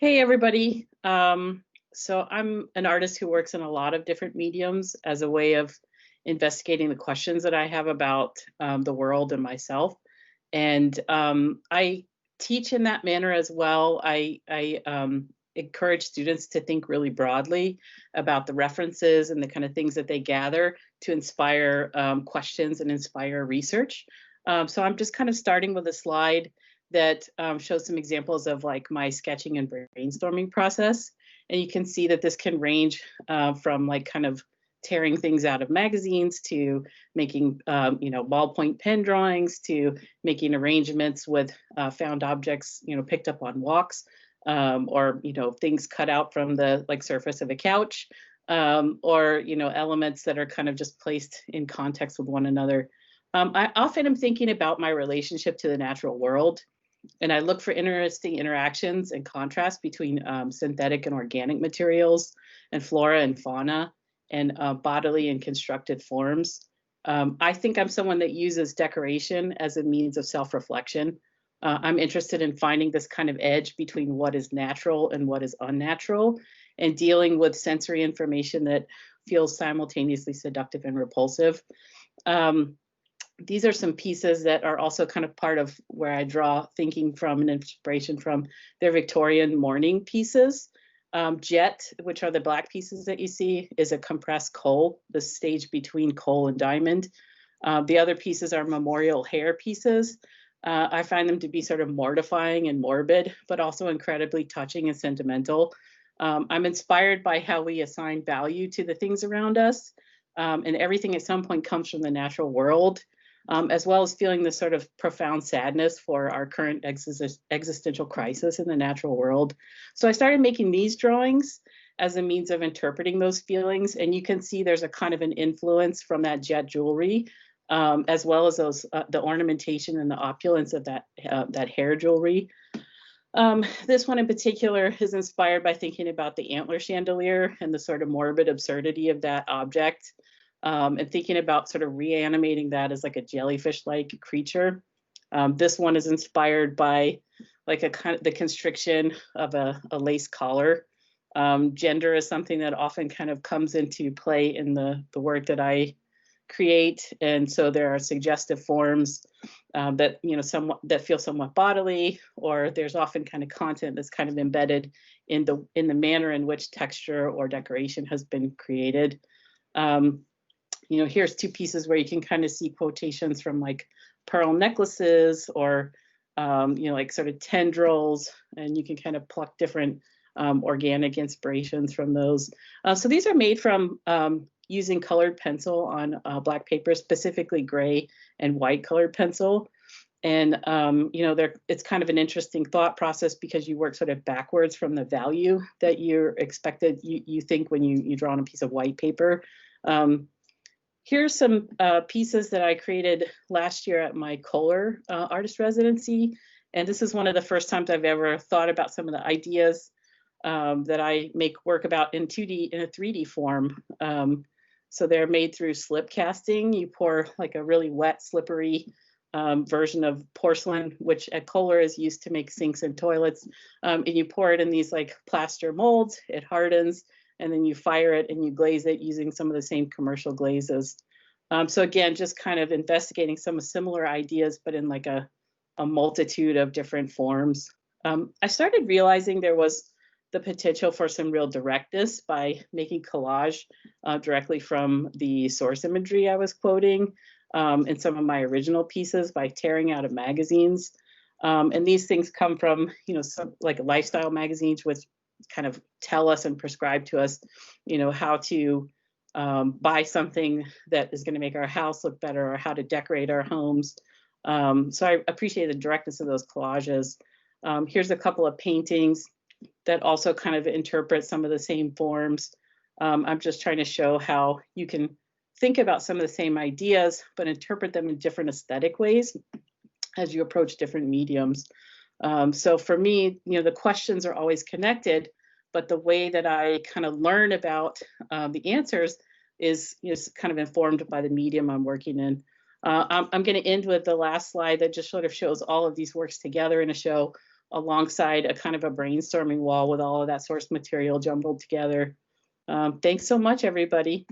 Hey everybody. So I'm an artist who works in a lot of different mediums as a way of investigating the questions that I have about the world and myself. And I teach in that manner as well. I encourage students to think really broadly about the references and the kind of things that they gather to inspire questions and inspire research. So I'm just kind of starting with a slide that shows some examples of like my sketching and brainstorming process. And you can see that this can range from like kind of tearing things out of magazines to making, ballpoint pen drawings to making arrangements with found objects, picked up on walks or, things cut out from the like surface of a couch or, elements that are kind of just placed in context with one another. I often am thinking about my relationship to the natural world, and I look for interesting interactions and contrasts between synthetic and organic materials and flora and fauna and bodily and constructed forms. I think I'm someone that uses decoration as a means of self-reflection. I'm interested in finding this kind of edge between what is natural and what is unnatural and dealing with sensory information that feels simultaneously seductive and repulsive. These are some pieces that are also kind of part of where I draw thinking from and inspiration from. They're Victorian mourning pieces. Jet, which are the black pieces that you see, is a compressed coal, the stage between coal and diamond. The other pieces are memorial hair pieces. I find them to be sort of mortifying and morbid, but also incredibly touching and sentimental. I'm inspired by how we assign value to the things around us, and everything at some point comes from the natural world. As well as feeling this sort of profound sadness for our current existential crisis in the natural world. So I started making these drawings as a means of interpreting those feelings. And you can see there's a kind of an influence from that jet jewelry, as well as those the ornamentation and the opulence of that hair jewelry. This one in particular is inspired by thinking about the antler chandelier and the sort of morbid absurdity of that object. And thinking about sort of reanimating that as like a jellyfish-like creature. This one is inspired by like a kind of the constriction of a lace collar. Gender is something that often kind of comes into play in the work that I create, and so there are suggestive forms that that feel somewhat bodily, or there's often kind of content that's kind of embedded in the manner in which texture or decoration has been created. Here's two pieces where you can kind of see quotations from like pearl necklaces or, like sort of tendrils, and you can kind of pluck different organic inspirations from those. So these are made from using colored pencil on black paper, specifically gray and white colored pencil. And, it's kind of an interesting thought process because you work sort of backwards from the value that you're expected, you think when you draw on a piece of white paper. Here's some pieces that I created last year at my Kohler artist residency. And this is one of the first times I've ever thought about some of the ideas that I make work about in 2D, in a 3D form. So they're made through slip casting. You pour like a really wet, slippery version of porcelain, which at Kohler is used to make sinks and toilets. And you pour it in these like plaster molds, it hardens, and then you fire it and you glaze it using some of the same commercial glazes. So again, just kind of investigating some similar ideas, but in like a multitude of different forms. I started realizing there was the potential for some real directness by making collage directly from the source imagery I was quoting in some of my original pieces by tearing out of magazines. And these things come from, some like lifestyle magazines, which kind of tell us and prescribe to us, how to buy something that is going to make our house look better or how to decorate our homes. So I appreciate the directness of those collages. Here's a couple of paintings that also kind of interpret some of the same forms. I'm just trying to show how you can think about some of the same ideas, but interpret them in different aesthetic ways as you approach different mediums. So for me, the questions are always connected, but the way that I kind of learn about the answers is kind of informed by the medium I'm working in. I'm going to end with the last slide that just sort of shows all of these works together in a show alongside a kind of a brainstorming wall with all of that source material jumbled together. Thanks so much, everybody.